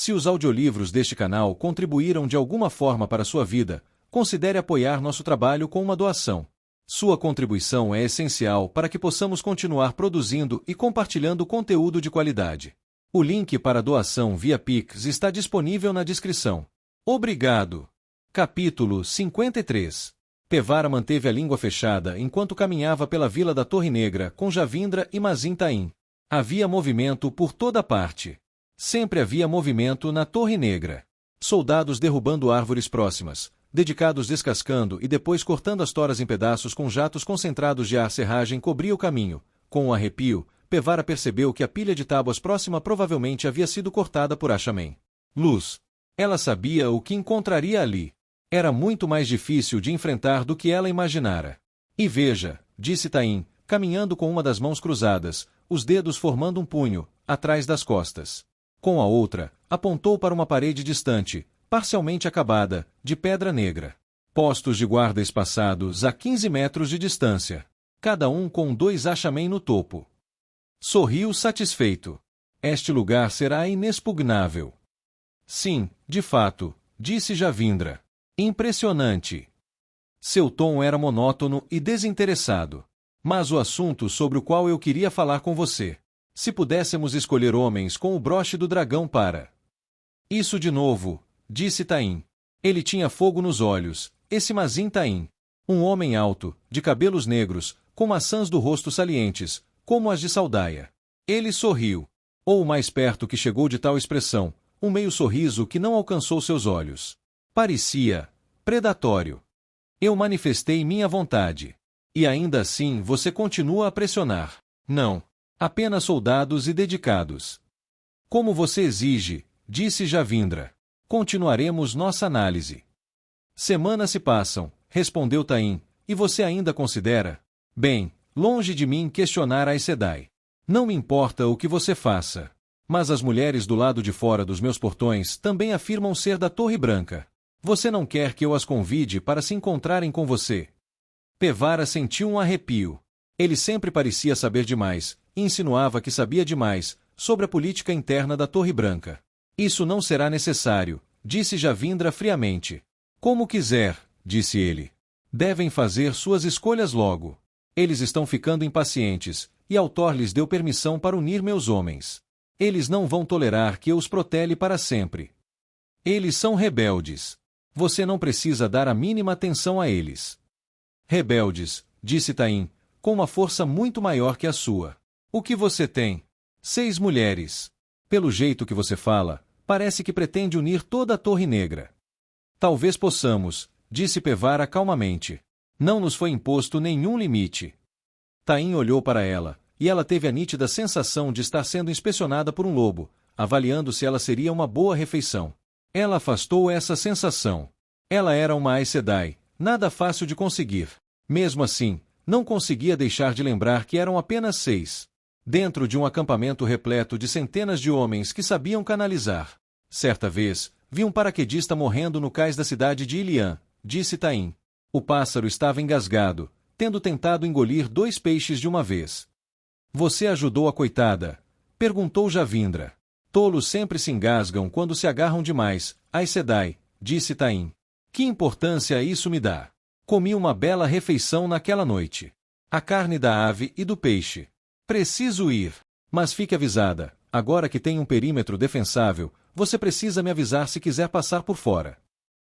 Se os audiolivros deste canal contribuíram de alguma forma para a sua vida, considere apoiar nosso trabalho com uma doação. Sua contribuição é essencial para que possamos continuar produzindo e compartilhando conteúdo de qualidade. O link para a doação via Pix está disponível na descrição. Obrigado. Capítulo 53. Pevara manteve a língua fechada enquanto caminhava pela vila da Torre Negra com Javindra e Mazin Taim. Havia movimento por toda parte. Sempre havia movimento na Torre Negra. Soldados derrubando árvores próximas, dedicados descascando e depois cortando as toras em pedaços com jatos concentrados de ar. Serragem cobria o caminho. Com um arrepio, Pevara percebeu que a pilha de tábuas próxima provavelmente havia sido cortada por Ashamen. Luz. Ela sabia o que encontraria ali. Era muito mais difícil de enfrentar do que ela imaginara. E veja, disse Taim, caminhando com uma das mãos cruzadas, os dedos formando um punho, atrás das costas. Com a outra, apontou para uma parede distante, parcialmente acabada, de pedra negra. Postos de guarda espaçados a 15 metros de distância. Cada um com 2 Ashamen no topo. Sorriu satisfeito. Este lugar será inexpugnável. Sim, de fato, disse Javindra. Impressionante. Seu tom era monótono e desinteressado. Mas o assunto sobre o qual eu queria falar com você. Se pudéssemos escolher homens com o broche do dragão para... Isso de novo, disse Taim. Ele tinha fogo nos olhos, esse Mazin Taim. Um homem alto, de cabelos negros, com maçãs do rosto salientes, como as de Saldaia. Ele sorriu. Ou o mais perto que chegou de tal expressão, um meio sorriso que não alcançou seus olhos. Parecia predatório. Eu manifestei minha vontade. E ainda assim você continua a pressionar. Não. Apenas soldados e dedicados. Como você exige, disse Javindra. Continuaremos nossa análise. Semanas se passam, respondeu Taim, e você ainda considera? Bem, longe de mim questionar a Aes Sedai. Não me importa o que você faça. Mas as mulheres do lado de fora dos meus portões também afirmam ser da Torre Branca. Você não quer que eu as convide para se encontrarem com você? Pevara sentiu um arrepio. Ele sempre parecia saber demais, e insinuava que sabia demais, sobre a política interna da Torre Branca. Isso não será necessário, disse Javindra friamente. Como quiser, disse ele. Devem fazer suas escolhas logo. Eles estão ficando impacientes, e Altor lhes deu permissão para unir meus homens. Eles não vão tolerar que eu os protele para sempre. Eles são rebeldes. Você não precisa dar a mínima atenção a eles. Rebeldes, disse Taim, com uma força muito maior que a sua. O que você tem? 6 mulheres. Pelo jeito que você fala, parece que pretende unir toda a Torre Negra. Talvez possamos, disse Pevara calmamente. Não nos foi imposto nenhum limite. Taim olhou para ela, e ela teve a nítida sensação de estar sendo inspecionada por um lobo, avaliando se ela seria uma boa refeição. Ela afastou essa sensação. Ela era uma Aes Sedai, nada fácil de conseguir. Mesmo assim, não conseguia deixar de lembrar que eram apenas 6. Dentro de um acampamento repleto de centenas de homens que sabiam canalizar. Certa vez, vi um paraquedista morrendo no cais da cidade de Ilian, disse Taim. O pássaro estava engasgado, tendo tentado engolir 2 peixes de uma vez. Você ajudou a coitada? Perguntou Javindra. Tolos sempre se engasgam quando se agarram demais, Aes Sedai, disse Taim. Que importância isso me dá? Comi uma bela refeição naquela noite. A carne da ave e do peixe. Preciso ir. Mas fique avisada, agora que tem um perímetro defensável, você precisa me avisar se quiser passar por fora.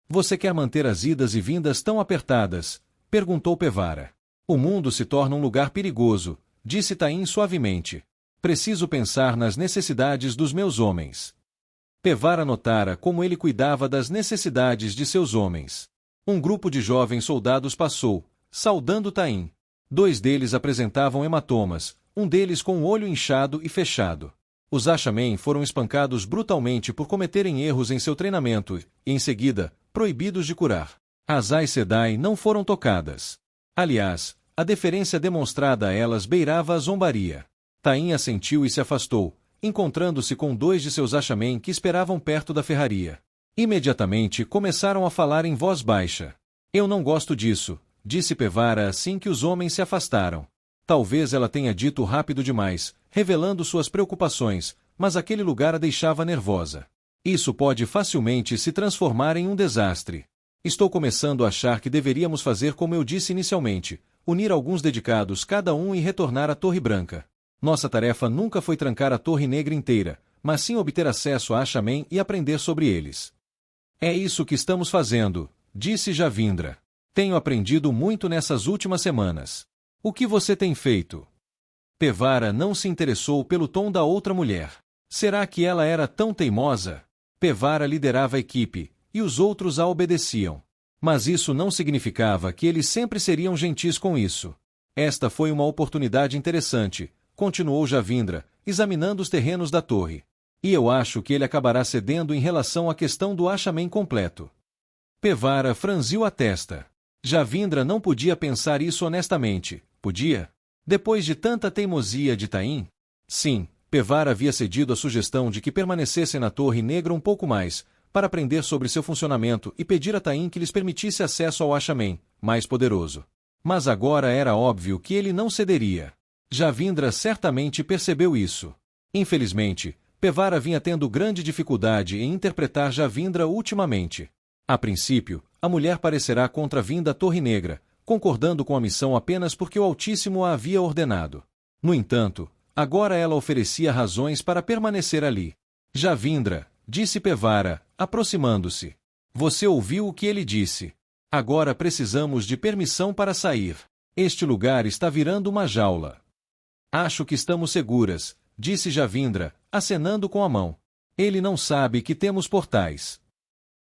Você quer manter as idas e vindas tão apertadas? Perguntou Pevara. O mundo se torna um lugar perigoso, disse Taim suavemente. Preciso pensar nas necessidades dos meus homens. Pevara notara como ele cuidava das necessidades de seus homens. Um grupo de jovens soldados passou, saudando Taim. 2 deles apresentavam hematomas, um deles com o olho inchado e fechado. Os Ashamen foram espancados brutalmente por cometerem erros em seu treinamento e, em seguida, proibidos de curar. As Aes Sedai não foram tocadas. Aliás, a deferência demonstrada a elas beirava a zombaria. Taim assentiu e se afastou, encontrando-se com 2 de seus Ashamen que esperavam perto da ferraria. Imediatamente começaram a falar em voz baixa. Eu não gosto disso, disse Pevara assim que os homens se afastaram. Talvez ela tenha dito rápido demais, revelando suas preocupações, mas aquele lugar a deixava nervosa. Isso pode facilmente se transformar em um desastre. Estou começando a achar que deveríamos fazer como eu disse inicialmente, unir alguns dedicados cada um e retornar à Torre Branca. Nossa tarefa nunca foi trancar a Torre Negra inteira, mas sim obter acesso a Asha'men e aprender sobre eles. É isso que estamos fazendo, disse Javindra. Tenho aprendido muito nessas últimas semanas. O que você tem feito? Pevara não se interessou pelo tom da outra mulher. Será que ela era tão teimosa? Pevara liderava a equipe, e os outros a obedeciam. Mas isso não significava que eles sempre seriam gentis com isso. Esta foi uma oportunidade interessante, continuou Javindra, examinando os terrenos da torre. E eu acho que ele acabará cedendo em relação à questão do Asha'men completo. Pevara franziu a testa. Javindra não podia pensar isso honestamente, podia? Depois de tanta teimosia de Tain? Sim, Pevara havia cedido à sugestão de que permanecessem na Torre Negra um pouco mais, para aprender sobre seu funcionamento e pedir a Tain que lhes permitisse acesso ao Asha'men, mais poderoso. Mas agora era óbvio que ele não cederia. Javindra certamente percebeu isso. Infelizmente, Pevara vinha tendo grande dificuldade em interpretar Javindra ultimamente. A princípio, a mulher parecerá contra a vinda à Torre Negra, concordando com a missão apenas porque o Altíssimo a havia ordenado. No entanto, agora ela oferecia razões para permanecer ali. Javindra, disse Pevara, aproximando-se. Você ouviu o que ele disse. Agora precisamos de permissão para sair. Este lugar está virando uma jaula. Acho que estamos seguras, disse Javindra, acenando com a mão. Ele não sabe que temos portais.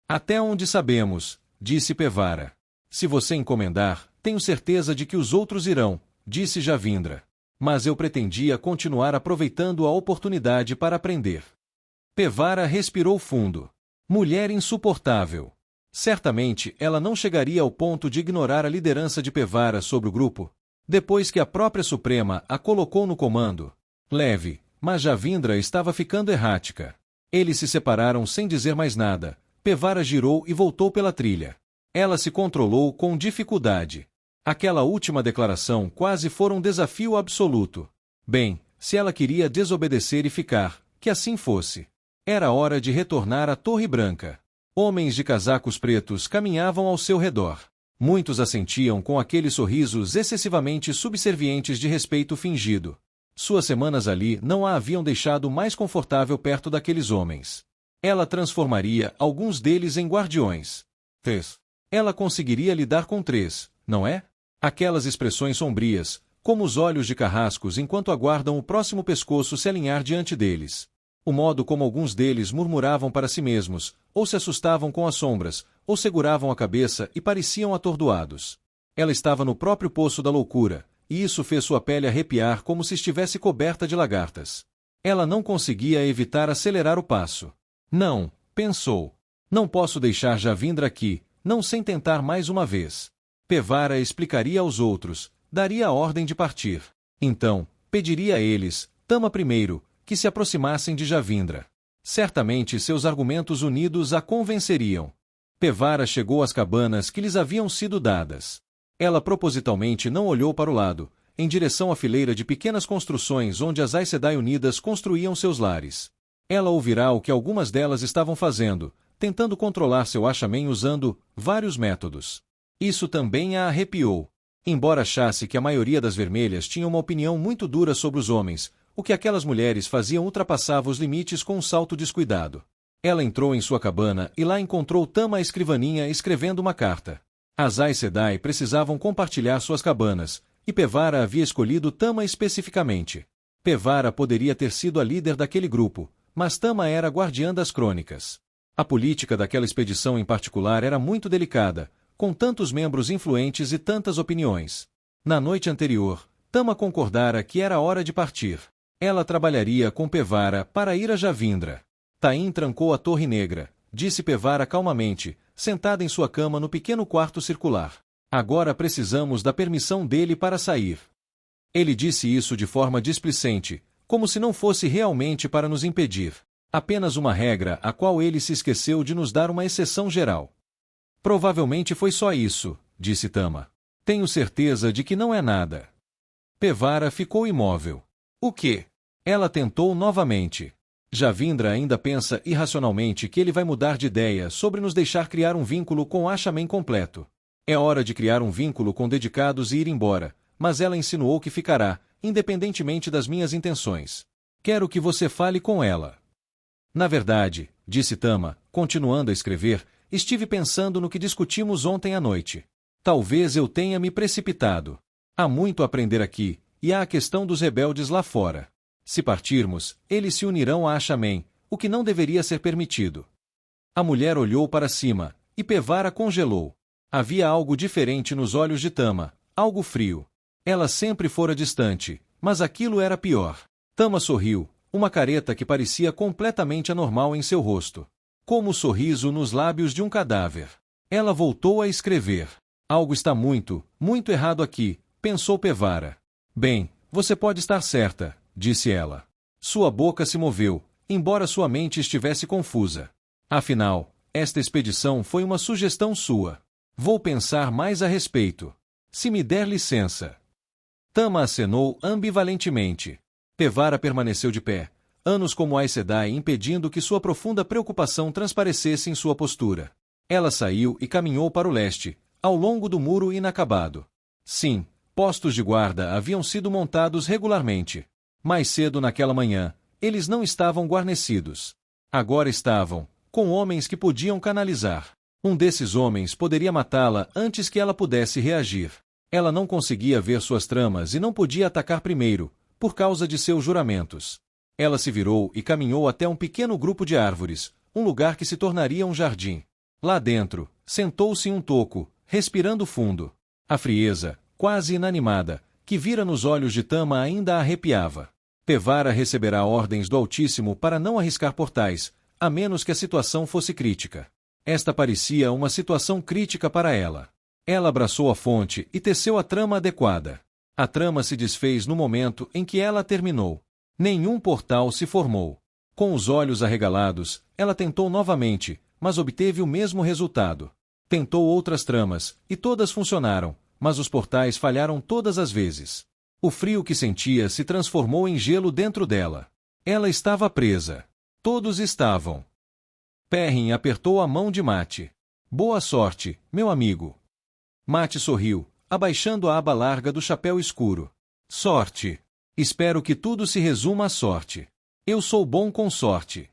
Até onde sabemos, disse Pevara. Se você encomendar, tenho certeza de que os outros irão, disse Javindra. Mas eu pretendia continuar aproveitando a oportunidade para aprender. Pevara respirou fundo. Mulher insuportável. Certamente ela não chegaria ao ponto de ignorar a liderança de Pevara sobre o grupo, depois que a própria Suprema a colocou no comando. Leve, mas Javindra estava ficando errática. Eles se separaram sem dizer mais nada. Pevara girou e voltou pela trilha. Ela se controlou com dificuldade. Aquela última declaração quase fora um desafio absoluto. Bem, se ela queria desobedecer e ficar, que assim fosse. Era hora de retornar à Torre Branca. Homens de casacos pretos caminhavam ao seu redor. Muitos assentiam com aqueles sorrisos excessivamente subservientes de respeito fingido. Suas semanas ali não a haviam deixado mais confortável perto daqueles homens. Ela transformaria alguns deles em guardiões. Ela conseguiria lidar com 3, não é? Aquelas expressões sombrias, como os olhos de carrascos enquanto aguardam o próximo pescoço se alinhar diante deles. O modo como alguns deles murmuravam para si mesmos, ou se assustavam com as sombras, ou seguravam a cabeça e pareciam atordoados. Ela estava no próprio poço da loucura, e isso fez sua pele arrepiar como se estivesse coberta de lagartas. Ela não conseguia evitar acelerar o passo. Não, pensou. Não posso deixar Javindra aqui, não sem tentar mais uma vez. Pevara explicaria aos outros, daria a ordem de partir. Então, pediria a eles, Tama primeiro, que se aproximassem de Javindra. Certamente seus argumentos unidos a convenceriam. Pevara chegou às cabanas que lhes haviam sido dadas. Ela propositalmente não olhou para o lado, em direção à fileira de pequenas construções onde as Aes Sedai unidas construíam seus lares. Ela ouvirá o que algumas delas estavam fazendo, tentando controlar seu Asha'men usando vários métodos. Isso também a arrepiou. Embora achasse que a maioria das vermelhas tinha uma opinião muito dura sobre os homens, o que aquelas mulheres faziam ultrapassava os limites com um salto descuidado. Ela entrou em sua cabana e lá encontrou Tama à escrivaninha escrevendo uma carta. As Aes Sedai precisavam compartilhar suas cabanas, e Pevara havia escolhido Tama especificamente. Pevara poderia ter sido a líder daquele grupo, mas Tama era a guardiã das crônicas. A política daquela expedição em particular era muito delicada, com tantos membros influentes e tantas opiniões. Na noite anterior, Tama concordara que era hora de partir. Ela trabalharia com Pevara para ir a Javindra. Tain trancou a Torre Negra, disse Pevara calmamente, sentada em sua cama no pequeno quarto circular. Agora precisamos da permissão dele para sair. Ele disse isso de forma displicente, como se não fosse realmente para nos impedir. Apenas uma regra a qual ele se esqueceu de nos dar uma exceção geral. Provavelmente foi só isso, disse Tama. Tenho certeza de que não é nada. Pevara ficou imóvel. O quê? Ela tentou novamente. Javindra ainda pensa irracionalmente que ele vai mudar de ideia sobre nos deixar criar um vínculo com Ashaman completo. É hora de criar um vínculo com dedicados e ir embora, mas ela insinuou que ficará, independentemente das minhas intenções. Quero que você fale com ela. Na verdade, disse Tama, continuando a escrever, estive pensando no que discutimos ontem à noite. Talvez eu tenha me precipitado. Há muito a aprender aqui, e há a questão dos rebeldes lá fora. Se partirmos, eles se unirão a Ashaman, o que não deveria ser permitido. A mulher olhou para cima, e Pevara congelou. Havia algo diferente nos olhos de Tama, algo frio. Ela sempre fora distante, mas aquilo era pior. Tama sorriu, uma careta que parecia completamente anormal em seu rosto. Como o sorriso nos lábios de um cadáver. Ela voltou a escrever. Algo está muito, muito errado aqui, pensou Pevara. Bem, você pode estar certa, disse ela. Sua boca se moveu, embora sua mente estivesse confusa. Afinal, esta expedição foi uma sugestão sua. Vou pensar mais a respeito. Se me der licença. Tama acenou ambivalentemente. Pevara permaneceu de pé, anos como Aes Sedai impedindo que sua profunda preocupação transparecesse em sua postura. Ela saiu e caminhou para o leste, ao longo do muro inacabado. Sim, postos de guarda haviam sido montados regularmente. Mais cedo naquela manhã, eles não estavam guarnecidos. Agora estavam, com homens que podiam canalizar. Um desses homens poderia matá-la antes que ela pudesse reagir. Ela não conseguia ver suas tramas e não podia atacar primeiro, por causa de seus juramentos. Ela se virou e caminhou até um pequeno grupo de árvores, um lugar que se tornaria um jardim. Lá dentro, sentou-se em um toco, respirando fundo. A frieza, quase inanimada, que vira nos olhos de Tama ainda a arrepiava. Pevara receberá ordens do Altíssimo para não arriscar portais, a menos que a situação fosse crítica. Esta parecia uma situação crítica para ela. Ela abraçou a fonte e teceu a trama adequada. A trama se desfez no momento em que ela terminou. Nenhum portal se formou. Com os olhos arregalados, ela tentou novamente, mas obteve o mesmo resultado. Tentou outras tramas, e todas funcionaram, mas os portais falharam todas as vezes. O frio que sentia se transformou em gelo dentro dela. Ela estava presa. Todos estavam. Perrin apertou a mão de Mate. Boa sorte, meu amigo. Mate sorriu, abaixando a aba larga do chapéu escuro. Sorte. Espero que tudo se resuma à sorte. Eu sou bom com sorte.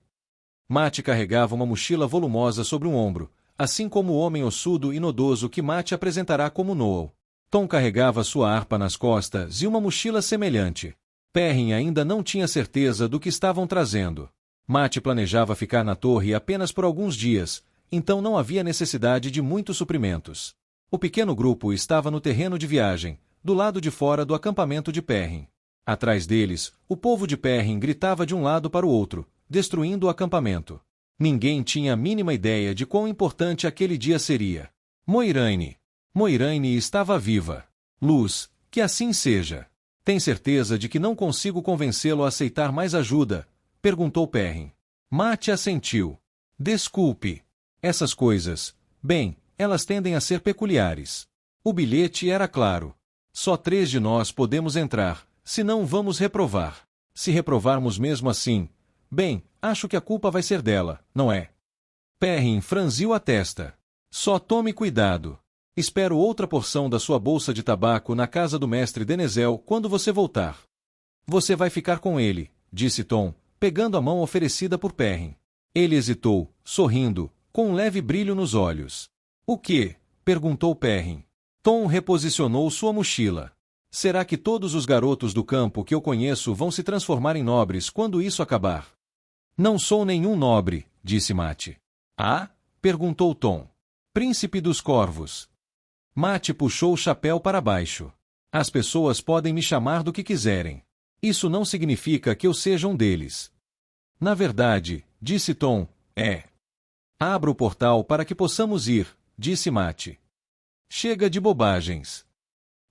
Mate carregava uma mochila volumosa sobre um ombro, assim como o homem ossudo e nodoso que Mate apresentará como Noel. Tom carregava sua harpa nas costas e uma mochila semelhante. Perrin ainda não tinha certeza do que estavam trazendo. Mate planejava ficar na torre apenas por alguns dias, então não havia necessidade de muitos suprimentos. O pequeno grupo estava no terreno de viagem, do lado de fora do acampamento de Perrin. Atrás deles, o povo de Perrin gritava de um lado para o outro, destruindo o acampamento. Ninguém tinha a mínima ideia de quão importante aquele dia seria. Moiraine. Moiraine estava viva. Luz, que assim seja. Tem certeza de que não consigo convencê-lo a aceitar mais ajuda? Perguntou Perrin. Mate assentiu. Desculpe. Essas coisas, bem, elas tendem a ser peculiares. O bilhete era claro. Só 3 de nós podemos entrar, senão vamos reprovar. Se reprovarmos mesmo assim, bem, acho que a culpa vai ser dela, não é? Perrin franziu a testa. Só tome cuidado. Espero outra porção da sua bolsa de tabaco na casa do mestre Denezéu quando você voltar. Você vai ficar com ele, disse Tom, pegando a mão oferecida por Perrin. Ele hesitou, sorrindo, com um leve brilho nos olhos. O quê? Perguntou Perrin. Tom reposicionou sua mochila. Será que todos os garotos do campo que eu conheço vão se transformar em nobres quando isso acabar? Não sou nenhum nobre, disse Mate. Ah? Perguntou Tom. Príncipe dos Corvos. Mate puxou o chapéu para baixo. As pessoas podem me chamar do que quiserem. Isso não significa que eu seja um deles. Na verdade, disse Tom, é. Abra o portal para que possamos ir, disse Mate. Chega de bobagens.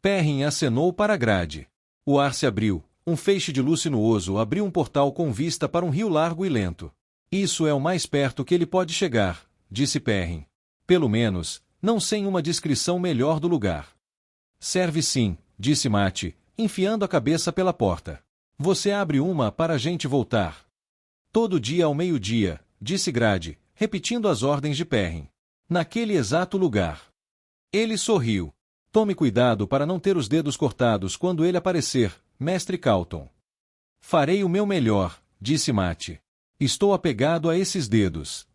Perrin acenou para a grade. O ar se abriu, um feixe de luz sinuoso abriu um portal com vista para um rio largo e lento. Isso é o mais perto que ele pode chegar, disse Perrin. Pelo menos, não sem uma descrição melhor do lugar. Serve sim, disse Mate, enfiando a cabeça pela porta. Você abre uma para a gente voltar. Todo dia ao meio-dia, disse Grade, repetindo as ordens de Perrin. Naquele exato lugar. Ele sorriu. Tome cuidado para não ter os dedos cortados quando ele aparecer, Mestre Calton. Farei o meu melhor, disse Mate. Estou apegado a esses dedos.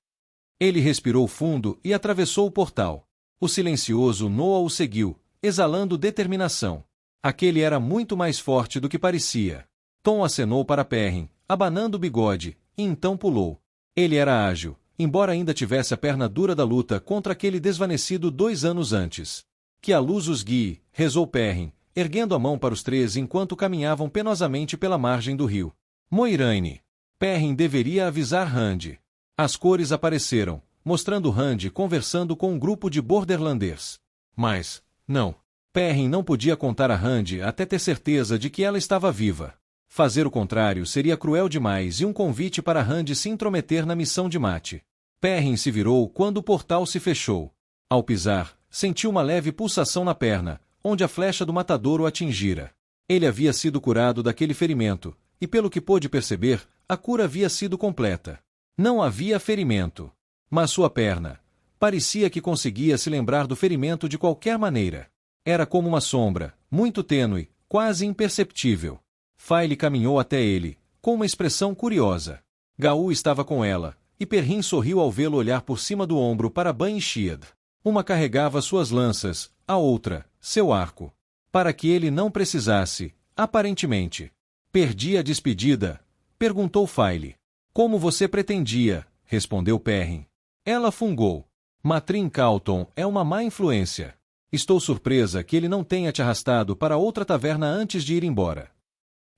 Ele respirou fundo e atravessou o portal. O silencioso Noah o seguiu, exalando determinação. Aquele era muito mais forte do que parecia. Tom acenou para Perrin, abanando o bigode, e então pulou. Ele era ágil, embora ainda tivesse a perna dura da luta contra aquele desvanecido 2 anos antes. Que a luz os guie, rezou Perrin, erguendo a mão para os 3 enquanto caminhavam penosamente pela margem do rio. Moiraine. Perrin deveria avisar Rand. As cores apareceram, mostrando Rand conversando com um grupo de borderlanders. Mas, não. Perrin não podia contar a Rand até ter certeza de que ela estava viva. Fazer o contrário seria cruel demais e um convite para Rand se intrometer na missão de Mate. Perrin se virou quando o portal se fechou. Ao pisar, sentiu uma leve pulsação na perna, onde a flecha do matador o atingira. Ele havia sido curado daquele ferimento, e pelo que pôde perceber, a cura havia sido completa. Não havia ferimento. Mas sua perna. Parecia que conseguia se lembrar do ferimento de qualquer maneira. Era como uma sombra, muito tênue, quase imperceptível. Faile caminhou até ele, com uma expressão curiosa. Gaul estava com ela, e Perrin sorriu ao vê-lo olhar por cima do ombro para Ban e Shead. Uma carregava suas lanças, a outra, seu arco. Para que ele não precisasse, aparentemente. Perdi a despedida? Perguntou Faile. Como você pretendia? Respondeu Perrin. Ela fungou. Matrin Calton é uma má influência. Estou surpresa que ele não tenha te arrastado para outra taverna antes de ir embora.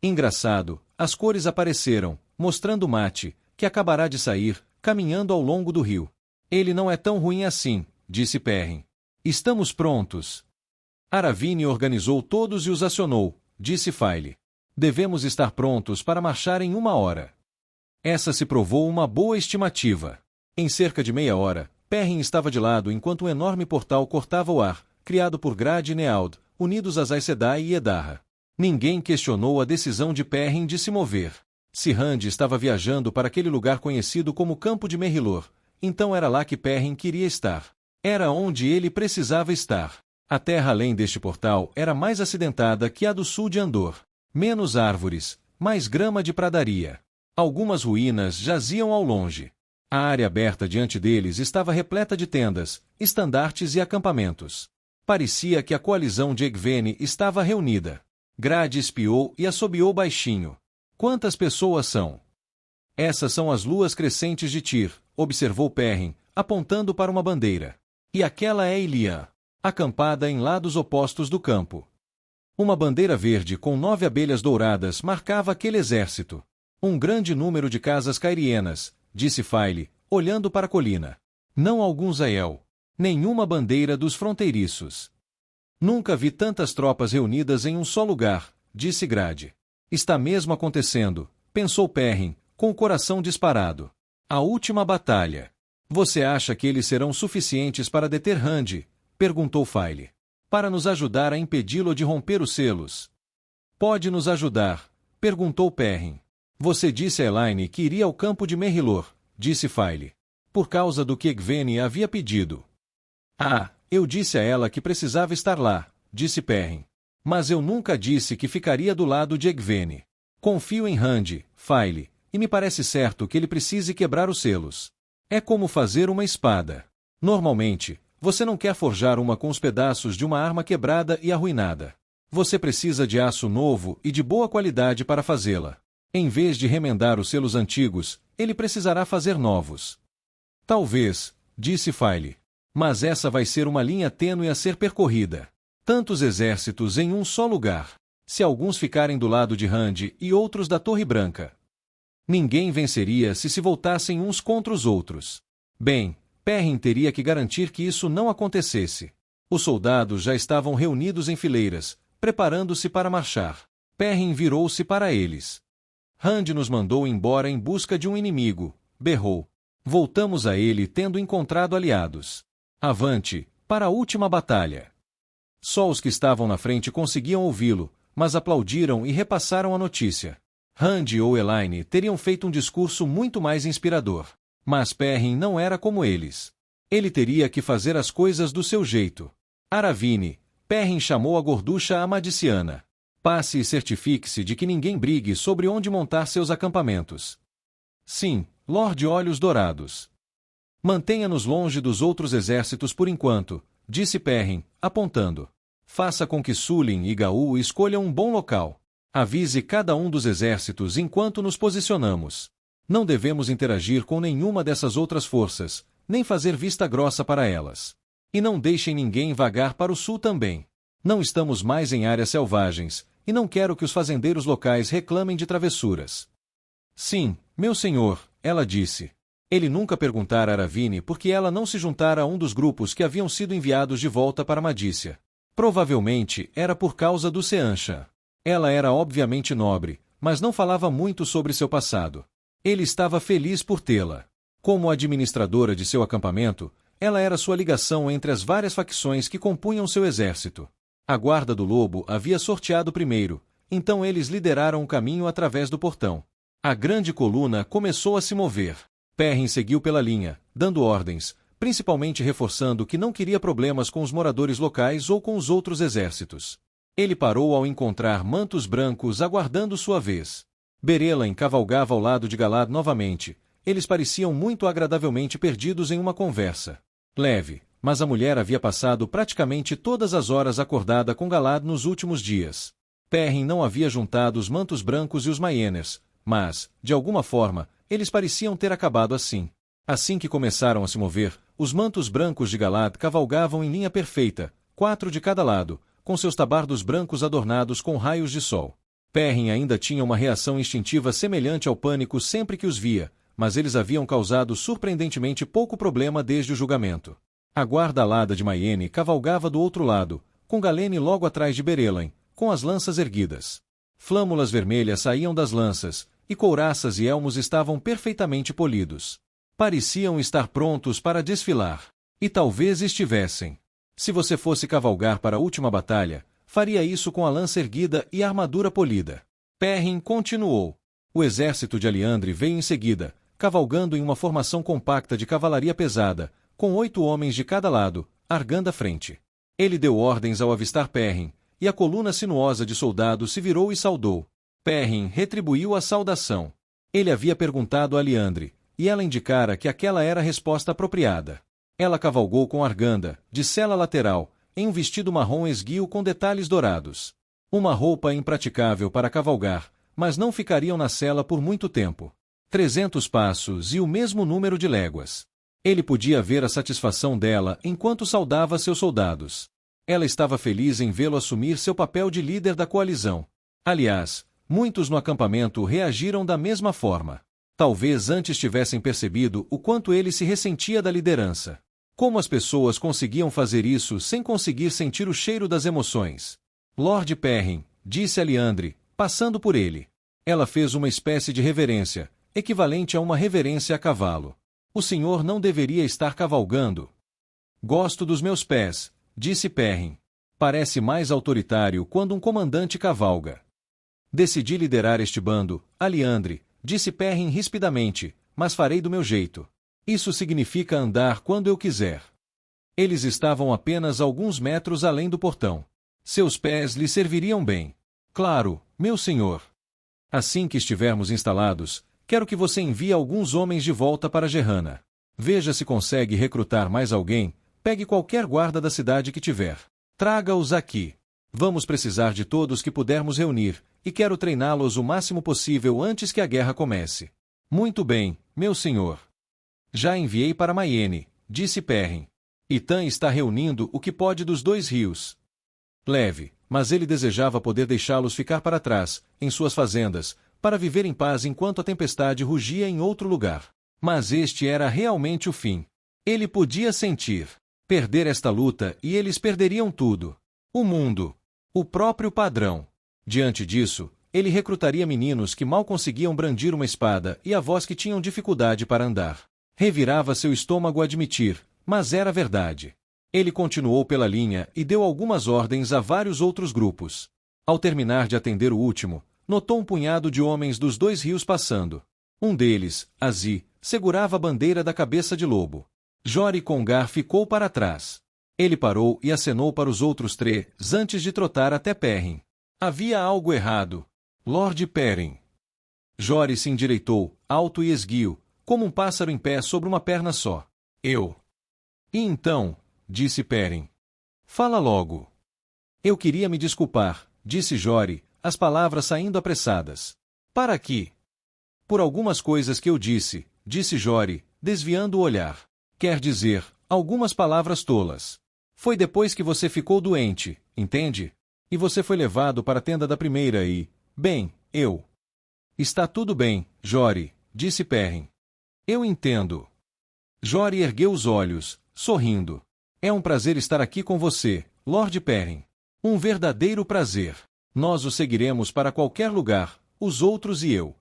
Engraçado, as cores apareceram, mostrando Mate, que acabará de sair, caminhando ao longo do rio. Ele não é tão ruim assim, disse Perrin. Estamos prontos. Aravine organizou todos e os acionou, disse Faile. Devemos estar prontos para marchar em 1 hora. Essa se provou uma boa estimativa. Em cerca de meia hora, Perrin estava de lado enquanto um enorme portal cortava o ar, criado por Grade e Neald, unidos a Aes Sedai e Edarra. Ninguém questionou a decisão de Perrin de se mover. Se Rand estava viajando para aquele lugar conhecido como Campo de Merrilor, então era lá que Perrin queria estar. Era onde ele precisava estar. A terra além deste portal era mais acidentada que a do sul de Andor. Menos árvores, mais grama de pradaria. Algumas ruínas jaziam ao longe. A área aberta diante deles estava repleta de tendas, estandartes e acampamentos. Parecia que a coalizão de Egwene estava reunida. Grade espiou e assobiou baixinho. Quantas pessoas são? Essas são as luas crescentes de Tyr, observou Perrin, apontando para uma bandeira. E aquela é Ilian, acampada em lados opostos do campo. Uma bandeira verde com 9 abelhas douradas marcava aquele exército. Um grande número de casas cairienas, disse Faile, olhando para a colina. Não alguns Aiel. Nenhuma bandeira dos fronteiriços. Nunca vi tantas tropas reunidas em um só lugar, disse Grade. Está mesmo acontecendo, pensou Perrin, com o coração disparado. A última batalha. Você acha que eles serão suficientes para deter Rand? Perguntou Faile. Para nos ajudar a impedi-lo de romper os selos. Pode nos ajudar? Perguntou Perrin. Você disse a Elaine que iria ao campo de Merrilor, disse Faile. Por causa do que Egwene havia pedido. Ah, eu disse a ela que precisava estar lá, disse Perrin. Mas eu nunca disse que ficaria do lado de Egwene. Confio em Rand, Faile, e me parece certo que ele precise quebrar os selos. É como fazer uma espada. Normalmente, você não quer forjar uma com os pedaços de uma arma quebrada e arruinada. Você precisa de aço novo e de boa qualidade para fazê-la. Em vez de remendar os selos antigos, ele precisará fazer novos. Talvez, disse Faile. Mas essa vai ser uma linha tênue a ser percorrida. Tantos exércitos em um só lugar. Se alguns ficarem do lado de Rand e outros da Torre Branca. Ninguém venceria se voltassem uns contra os outros. Bem, Perrin teria que garantir que isso não acontecesse. Os soldados já estavam reunidos em fileiras, preparando-se para marchar. Perrin virou-se para eles. Rand nos mandou embora em busca de um inimigo, berrou. Voltamos a ele tendo encontrado aliados. Avante, para a última batalha. Só os que estavam na frente conseguiam ouvi-lo, mas aplaudiram e repassaram a notícia. Randy ou Elaine teriam feito um discurso muito mais inspirador. Mas Perrin não era como eles. Ele teria que fazer as coisas do seu jeito. Aravine, Perrin chamou a gorducha amadiciana. Passe e certifique-se de que ninguém brigue sobre onde montar seus acampamentos. Sim, Lorde Olhos Dourados. Mantenha-nos longe dos outros exércitos por enquanto, disse Perrin, apontando. Faça com que Sulin e Gaul escolham um bom local. Avise cada um dos exércitos enquanto nos posicionamos. Não devemos interagir com nenhuma dessas outras forças, nem fazer vista grossa para elas. E não deixem ninguém vagar para o sul também. Não estamos mais em áreas selvagens, e não quero que os fazendeiros locais reclamem de travessuras. Sim, meu senhor, ela disse. Ele nunca perguntara a Aravine por que ela não se juntara a um dos grupos que haviam sido enviados de volta para Madícia. Provavelmente era por causa do Seanchan. Ela era obviamente nobre, mas não falava muito sobre seu passado. Ele estava feliz por tê-la. Como administradora de seu acampamento, ela era sua ligação entre as várias facções que compunham seu exército. A guarda do lobo havia sorteado primeiro, então eles lideraram o caminho através do portão. A grande coluna começou a se mover. Perrin seguiu pela linha, dando ordens, principalmente reforçando que não queria problemas com os moradores locais ou com os outros exércitos. Ele parou ao encontrar mantos brancos aguardando sua vez. Berelain cavalgava ao lado de Galad novamente. Eles pareciam muito agradavelmente perdidos em uma conversa leve, mas a mulher havia passado praticamente todas as horas acordada com Galad nos últimos dias. Perrin não havia juntado os mantos brancos e os Mayeners, mas, de alguma forma, eles pareciam ter acabado assim. Assim que começaram a se mover, os mantos brancos de Galad cavalgavam em linha perfeita, 4 de cada lado, com seus tabardos brancos adornados com raios de sol. Perrin ainda tinha uma reação instintiva semelhante ao pânico sempre que os via, mas eles haviam causado surpreendentemente pouco problema desde o julgamento. A guarda alada de Mayene cavalgava do outro lado, com Galene logo atrás de Berelain, com as lanças erguidas. Flâmulas vermelhas saíam das lanças, e couraças e elmos estavam perfeitamente polidos. Pareciam estar prontos para desfilar. E talvez estivessem. Se você fosse cavalgar para a última batalha, faria isso com a lança erguida e a armadura polida. Perrin continuou. O exército de Aliandre veio em seguida, cavalgando em uma formação compacta de cavalaria pesada, com 8 homens de cada lado, argando à frente. Ele deu ordens ao avistar Perrin, e a coluna sinuosa de soldados se virou e saudou. Perrin retribuiu a saudação. Ele havia perguntado a Aliandre, e ela indicara que aquela era a resposta apropriada. Ela cavalgou com Arganda, de sela lateral, em um vestido marrom esguio com detalhes dourados. Uma roupa impraticável para cavalgar, mas não ficariam na sela por muito tempo. 300 passos e o mesmo número de léguas. Ele podia ver a satisfação dela enquanto saudava seus soldados. Ela estava feliz em vê-lo assumir seu papel de líder da coalizão. Aliás, muitos no acampamento reagiram da mesma forma. Talvez antes tivessem percebido o quanto ele se ressentia da liderança. Como as pessoas conseguiam fazer isso sem conseguir sentir o cheiro das emoções? Lord Perrin, disse a Liandre, passando por ele. Ela fez uma espécie de reverência, equivalente a uma reverência a cavalo. O senhor não deveria estar cavalgando. Gosto dos meus pés, disse Perrin. Parece mais autoritário quando um comandante cavalga. Decidi liderar este bando, Aliandre, disse Perrin rispidamente, mas farei do meu jeito. Isso significa andar quando eu quiser. Eles estavam apenas alguns metros além do portão. Seus pés lhe serviriam bem. Claro, meu senhor. Assim que estivermos instalados, quero que você envie alguns homens de volta para Gerrana. Veja se consegue recrutar mais alguém, pegue qualquer guarda da cidade que tiver. Traga-os aqui. Vamos precisar de todos que pudermos reunir, e quero treiná-los o máximo possível antes que a guerra comece. Muito bem, meu senhor. Já enviei para Mayene, disse Perrin. Itan está reunindo o que pode dos 2 rios. Leve, mas ele desejava poder deixá-los ficar para trás, em suas fazendas, para viver em paz enquanto a tempestade rugia em outro lugar. Mas este era realmente o fim. Ele podia sentir. Perder esta luta e eles perderiam tudo. O mundo. O próprio padrão. Diante disso, ele recrutaria meninos que mal conseguiam brandir uma espada e avós que tinham dificuldade para andar. Revirava seu estômago a admitir, mas era verdade. Ele continuou pela linha e deu algumas ordens a vários outros grupos. Ao terminar de atender o último, notou um punhado de homens dos dois rios passando. Um deles, Azi, segurava a bandeira da cabeça de lobo. Jori Congar ficou para trás. Ele parou e acenou para os outros três antes de trotar até Perrin. Havia algo errado. Lord Perrin. Jori se endireitou, alto e esguio, como um pássaro em pé sobre uma perna só. Eu. E então, disse Perrin. Fala logo. Eu queria me desculpar, disse Jori, as palavras saindo apressadas. Para aqui. Por algumas coisas que eu disse Jori, desviando o olhar. Quer dizer, algumas palavras tolas. Foi depois que você ficou doente, entende? E você foi levado para a tenda da primeira e... Bem, eu... Está tudo bem, Jori, disse Perrin. Eu entendo. Jori ergueu os olhos, sorrindo. É um prazer estar aqui com você, Lord Perrin. Um verdadeiro prazer. Nós o seguiremos para qualquer lugar, os outros e eu.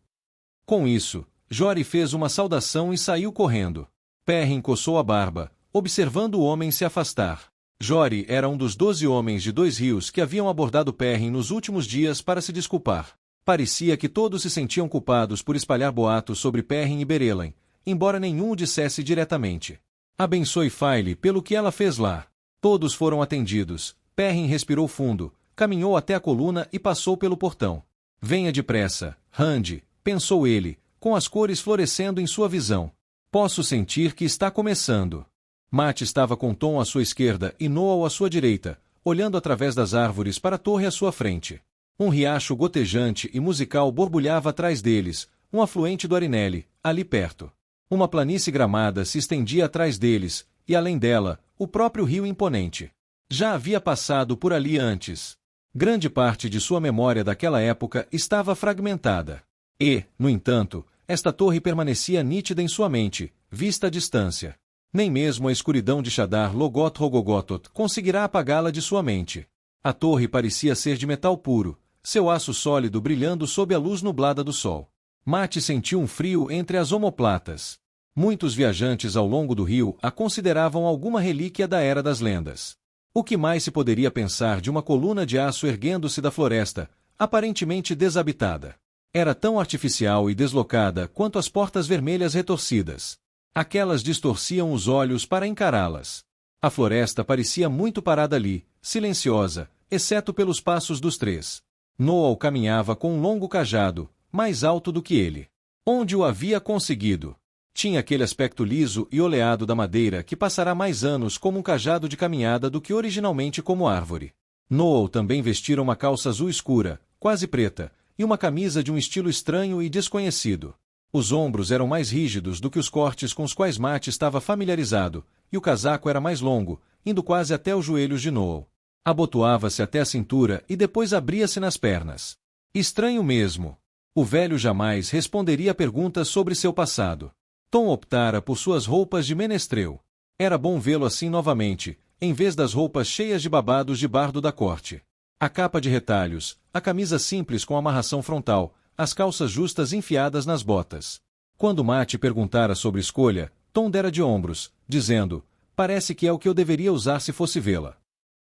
Com isso, Jori fez uma saudação e saiu correndo. Perrin coçou a barba, observando o homem se afastar. Jori era um dos 12 homens de Dois Rios que haviam abordado Perrin nos últimos dias para se desculpar. Parecia que todos se sentiam culpados por espalhar boatos sobre Perrin e Berelain, embora nenhum o dissesse diretamente. Abençoe Faile pelo que ela fez lá. Todos foram atendidos. Perrin respirou fundo, caminhou até a coluna e passou pelo portão. Venha depressa, Randy, pensou ele, com as cores florescendo em sua visão. Posso sentir que está começando. Matt estava com Tom à sua esquerda e Noel à sua direita, olhando através das árvores para a torre à sua frente. Um riacho gotejante e musical borbulhava atrás deles, um afluente do Arinelle, ali perto. Uma planície gramada se estendia atrás deles, e além dela, o próprio rio imponente. Já havia passado por ali antes. Grande parte de sua memória daquela época estava fragmentada. E, no entanto, esta torre permanecia nítida em sua mente, vista à distância. Nem mesmo a escuridão de Shadar Logoth Rogogotot conseguirá apagá-la de sua mente. A torre parecia ser de metal puro, seu aço sólido brilhando sob a luz nublada do sol. Matt sentiu um frio entre as omoplatas. Muitos viajantes ao longo do rio a consideravam alguma relíquia da Era das Lendas. O que mais se poderia pensar de uma coluna de aço erguendo-se da floresta, aparentemente desabitada? Era tão artificial e deslocada quanto as portas vermelhas retorcidas. Aquelas distorciam os olhos para encará-las. A floresta parecia muito parada ali, silenciosa, exceto pelos passos dos três. Noel caminhava com um longo cajado, mais alto do que ele. Onde o havia conseguido? Tinha aquele aspecto liso e oleado da madeira que passará mais anos como um cajado de caminhada do que originalmente como árvore. Noel também vestira uma calça azul escura, quase preta, e uma camisa de um estilo estranho e desconhecido. Os ombros eram mais rígidos do que os cortes com os quais Matt estava familiarizado, e o casaco era mais longo, indo quase até os joelhos de Noel. Abotoava-se até a cintura e depois abria-se nas pernas. Estranho mesmo. O velho jamais responderia a perguntas sobre seu passado. Tom optara por suas roupas de menestrel. Era bom vê-lo assim novamente, em vez das roupas cheias de babados de bardo da corte. A capa de retalhos, a camisa simples com amarração frontal, as calças justas enfiadas nas botas. Quando Matt perguntara sobre escolha, Tom dera de ombros, dizendo, parece que é o que eu deveria usar se fosse vê-la.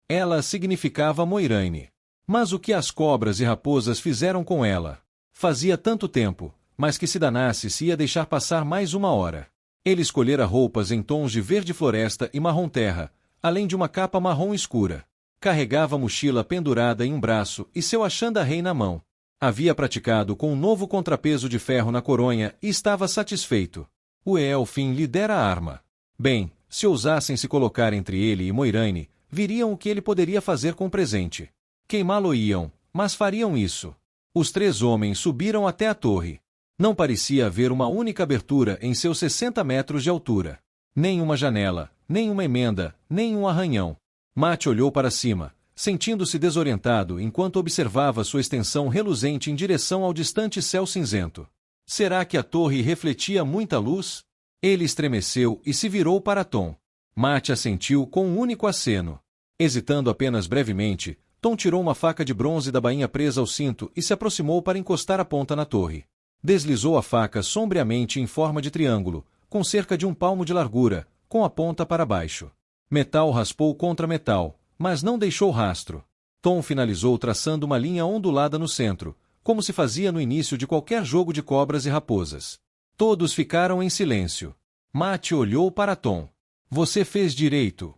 Ela significava Moiraine. Mas o que as cobras e raposas fizeram com ela? Fazia tanto tempo, mas que se danasse se ia deixar passar mais uma hora. Ele escolhera roupas em tons de verde floresta e marrom terra, além de uma capa marrom escura. Carregava a mochila pendurada em um braço e seu Achanda-rei na mão. Havia praticado com um novo contrapeso de ferro na coronha e estava satisfeito. O Elfin lhe dera a arma. Bem, se ousassem se colocar entre ele e Moiraine, viriam o que ele poderia fazer com o presente. Queimá-lo-iam, mas fariam isso. Os três homens subiram até a torre. Não parecia haver uma única abertura em seus 60 metros de altura. Nem uma janela, nem uma emenda, nem um arranhão. Matt olhou para cima, sentindo-se desorientado enquanto observava sua extensão reluzente em direção ao distante céu cinzento. Será que a torre refletia muita luz? Ele estremeceu e se virou para Tom. Matt assentiu com um único aceno. Hesitando apenas brevemente, Tom tirou uma faca de bronze da bainha presa ao cinto e se aproximou para encostar a ponta na torre. Deslizou a faca sombriamente em forma de triângulo, com cerca de 1 palmo de largura, com a ponta para baixo. Metal raspou contra metal, mas não deixou rastro. Tom finalizou traçando uma linha ondulada no centro, como se fazia no início de qualquer jogo de cobras e raposas. Todos ficaram em silêncio. Matt olhou para Tom. Você fez direito.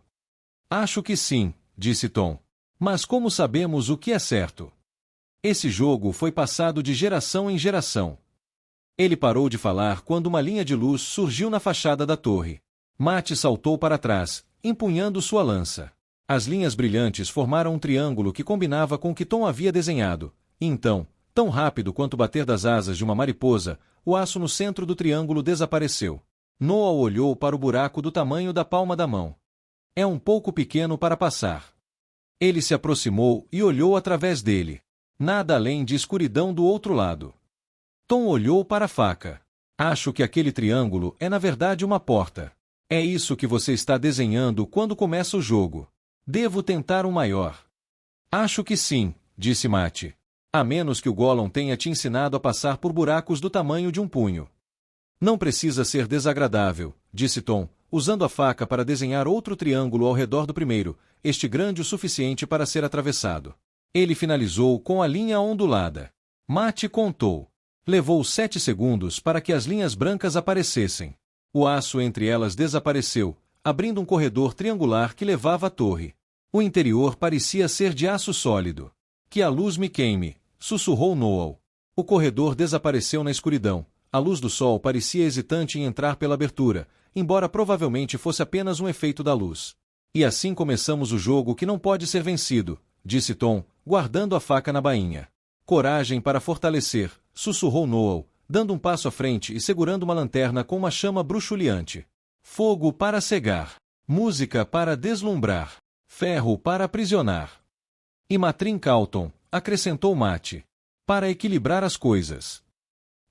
Acho que sim, disse Tom. Mas como sabemos o que é certo? Esse jogo foi passado de geração em geração. Ele parou de falar quando uma linha de luz surgiu na fachada da torre. Matt saltou para trás, empunhando sua lança. As linhas brilhantes formaram um triângulo que combinava com o que Tom havia desenhado, e então, tão rápido quanto o bater das asas de uma mariposa, o aço no centro do triângulo desapareceu. Noah olhou para o buraco do tamanho da palma da mão. É um pouco pequeno para passar. Ele se aproximou e olhou através dele. Nada além de escuridão do outro lado. Tom olhou para a faca. Acho que aquele triângulo é na verdade uma porta. É isso que você está desenhando quando começa o jogo. Devo tentar um maior. Acho que sim, disse Matt. A menos que o Gollum tenha te ensinado a passar por buracos do tamanho de um punho. Não precisa ser desagradável, disse Tom, usando a faca para desenhar outro triângulo ao redor do primeiro, este grande o suficiente para ser atravessado. Ele finalizou com a linha ondulada. Matt contou. Levou 7 segundos para que as linhas brancas aparecessem. O aço entre elas desapareceu, abrindo um corredor triangular que levava à torre. O interior parecia ser de aço sólido. Que a luz me queime, sussurrou Noah. O corredor desapareceu na escuridão. A luz do sol parecia hesitante em entrar pela abertura, embora provavelmente fosse apenas um efeito da luz. E assim começamos o jogo que não pode ser vencido, disse Tom, guardando a faca na bainha. Coragem para fortalecer, sussurrou Noah, dando um passo à frente e segurando uma lanterna com uma chama bruxuleante. Fogo para cegar. Música para deslumbrar. Ferro para aprisionar. E Matrim Calton, acrescentou Matt. Para equilibrar as coisas.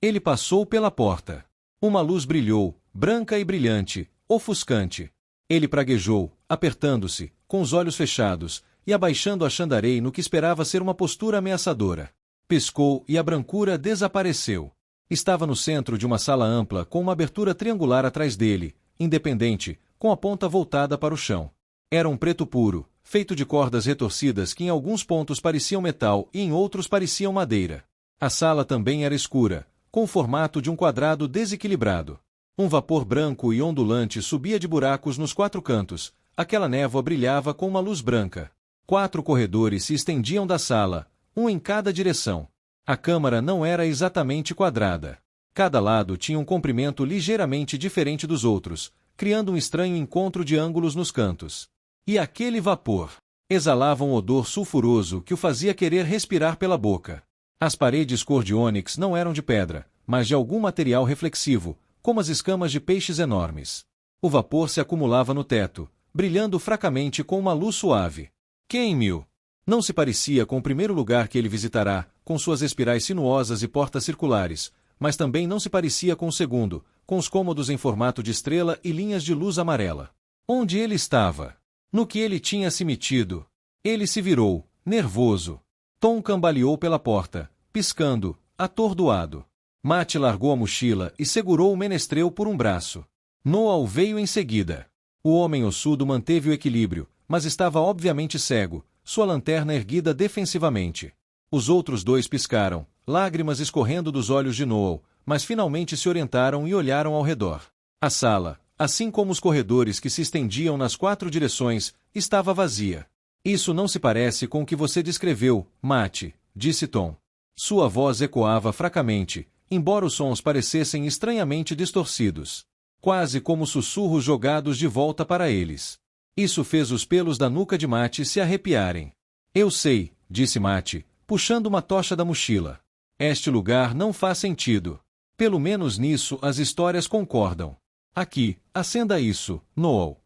Ele passou pela porta. Uma luz brilhou, branca e brilhante, ofuscante. Ele praguejou, apertando-se, com os olhos fechados, e abaixando a chandarei no que esperava ser uma postura ameaçadora. Piscou e a brancura desapareceu. Estava no centro de uma sala ampla com uma abertura triangular atrás dele, independente, com a ponta voltada para o chão. Era um preto puro, feito de cordas retorcidas que em alguns pontos pareciam metal e em outros pareciam madeira. A sala também era escura, com o formato de um quadrado desequilibrado. Um vapor branco e ondulante subia de buracos nos 4 cantos. Aquela névoa brilhava com uma luz branca. 4 corredores se estendiam da sala, um em cada direção. A câmara não era exatamente quadrada. Cada lado tinha um comprimento ligeiramente diferente dos outros, criando um estranho encontro de ângulos nos cantos. E aquele vapor exalava um odor sulfuroso que o fazia querer respirar pela boca. As paredes cor de ônix não eram de pedra, mas de algum material reflexivo, como as escamas de peixes enormes. O vapor se acumulava no teto, brilhando fracamente com uma luz suave. Queime-o! Não se parecia com o primeiro lugar que ele visitará, com suas espirais sinuosas e portas circulares, mas também não se parecia com o segundo, com os cômodos em formato de estrela e linhas de luz amarela. Onde ele estava? No que ele tinha se metido? Ele se virou, nervoso. Tom cambaleou pela porta, piscando, atordoado. Matt largou a mochila e segurou o menestrel por um braço. Noah veio em seguida. O homem ossudo manteve o equilíbrio, mas estava obviamente cego, sua lanterna erguida defensivamente. Os outros 2 piscaram, lágrimas escorrendo dos olhos de Noah, mas finalmente se orientaram e olharam ao redor. A sala, assim como os corredores que se estendiam nas 4 direções, estava vazia. Isso não se parece com o que você descreveu, Matt, disse Tom. Sua voz ecoava fracamente, embora os sons parecessem estranhamente distorcidos. Quase como sussurros jogados de volta para eles. Isso fez os pelos da nuca de Matt se arrepiarem. Eu sei, disse Matt, puxando uma tocha da mochila. Este lugar não faz sentido. Pelo menos nisso as histórias concordam. Aqui, acenda isso, Noah.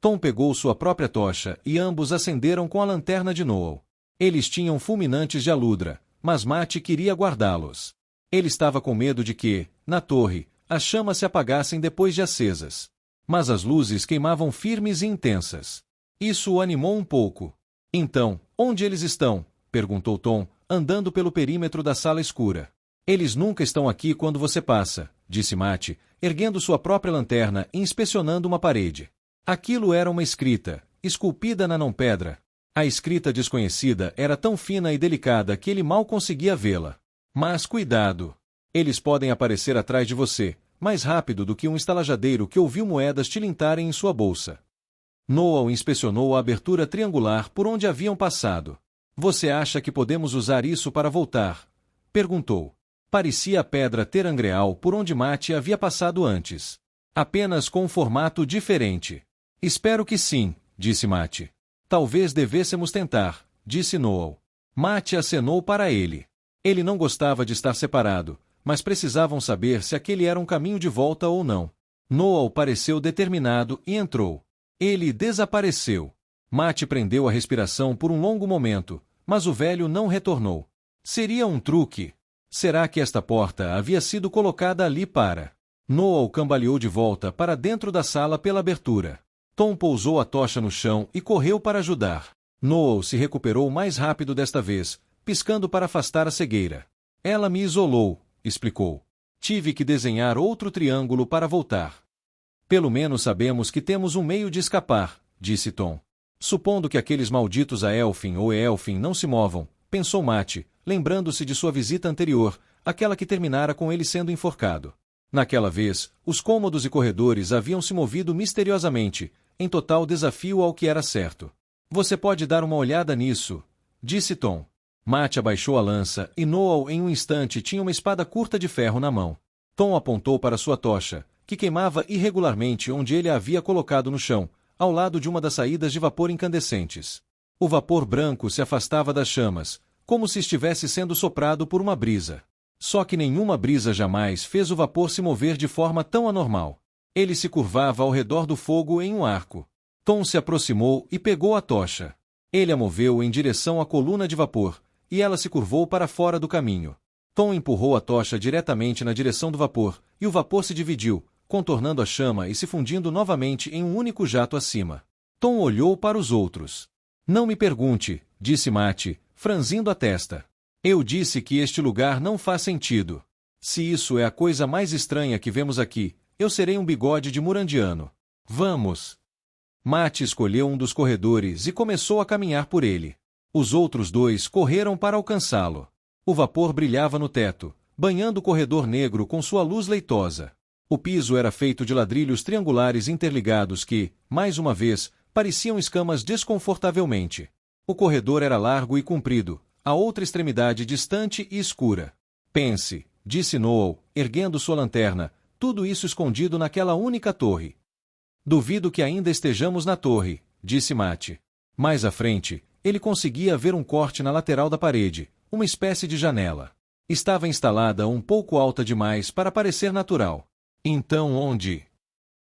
Tom pegou sua própria tocha e ambos acenderam com a lanterna de Noah. Eles tinham fulminantes de aludra, mas Matt queria guardá-los. Ele estava com medo de que, na torre, as chamas se apagassem depois de acesas. Mas as luzes queimavam firmes e intensas. Isso o animou um pouco. Então, onde eles estão? Perguntou Tom, andando pelo perímetro da sala escura. Eles nunca estão aqui quando você passa, disse Matt, erguendo sua própria lanterna e inspecionando uma parede. Aquilo era uma escrita, esculpida na não-pedra. A escrita desconhecida era tão fina e delicada que ele mal conseguia vê-la. Mas cuidado! Eles podem aparecer atrás de você, mais rápido do que um estalajadeiro que ouviu moedas tilintarem em sua bolsa. Noel inspecionou a abertura triangular por onde haviam passado. Você acha que podemos usar isso para voltar? Perguntou. Parecia a pedra terangreal por onde Matt havia passado antes. Apenas com um formato diferente. Espero que sim, disse Matt. Talvez devêssemos tentar, disse Noel. Matt acenou para ele. Ele não gostava de estar separado, mas precisavam saber se aquele era um caminho de volta ou não. Noel pareceu determinado e entrou. Ele desapareceu. Matt prendeu a respiração por um longo momento, mas o velho não retornou. Seria um truque. Será que esta porta havia sido colocada ali para... Noel cambaleou de volta para dentro da sala pela abertura. Tom pousou a tocha no chão e correu para ajudar. Noel se recuperou mais rápido desta vez, piscando para afastar a cegueira. Ela me isolou, explicou. Tive que desenhar outro triângulo para voltar. Pelo menos sabemos que temos um meio de escapar, disse Tom. Supondo que aqueles malditos Aelfin ou Eelfin não se movam, pensou Matt, lembrando-se de sua visita anterior, aquela que terminara com ele sendo enforcado. Naquela vez, os cômodos e corredores haviam se movido misteriosamente, em total desafio ao que era certo. Você pode dar uma olhada nisso, disse Tom. Matt abaixou a lança e Noel em um instante tinha uma espada curta de ferro na mão. Tom apontou para sua tocha, que queimava irregularmente onde ele a havia colocado no chão, ao lado de uma das saídas de vapor incandescentes. O vapor branco se afastava das chamas, como se estivesse sendo soprado por uma brisa. Só que nenhuma brisa jamais fez o vapor se mover de forma tão anormal. Ele se curvava ao redor do fogo em um arco. Tom se aproximou e pegou a tocha. Ele a moveu em direção à coluna de vapor, e ela se curvou para fora do caminho. Tom empurrou a tocha diretamente na direção do vapor, e o vapor se dividiu, contornando a chama e se fundindo novamente em um único jato acima. Tom olhou para os outros. Não me pergunte, disse Matt, franzindo a testa. Eu disse que este lugar não faz sentido. Se isso é a coisa mais estranha que vemos aqui, eu serei um bigode de murandiano. Vamos! Matt escolheu um dos corredores e começou a caminhar por ele. Os outros dois correram para alcançá-lo. O vapor brilhava no teto, banhando o corredor negro com sua luz leitosa. O piso era feito de ladrilhos triangulares interligados que, mais uma vez, pareciam escamas desconfortavelmente. O corredor era largo e comprido, a outra extremidade distante e escura. Pense, disse Noel, erguendo sua lanterna, tudo isso escondido naquela única torre. Duvido que ainda estejamos na torre, disse Matt. Mais à frente, ele conseguia ver um corte na lateral da parede, uma espécie de janela. Estava instalada um pouco alta demais para parecer natural. Então onde?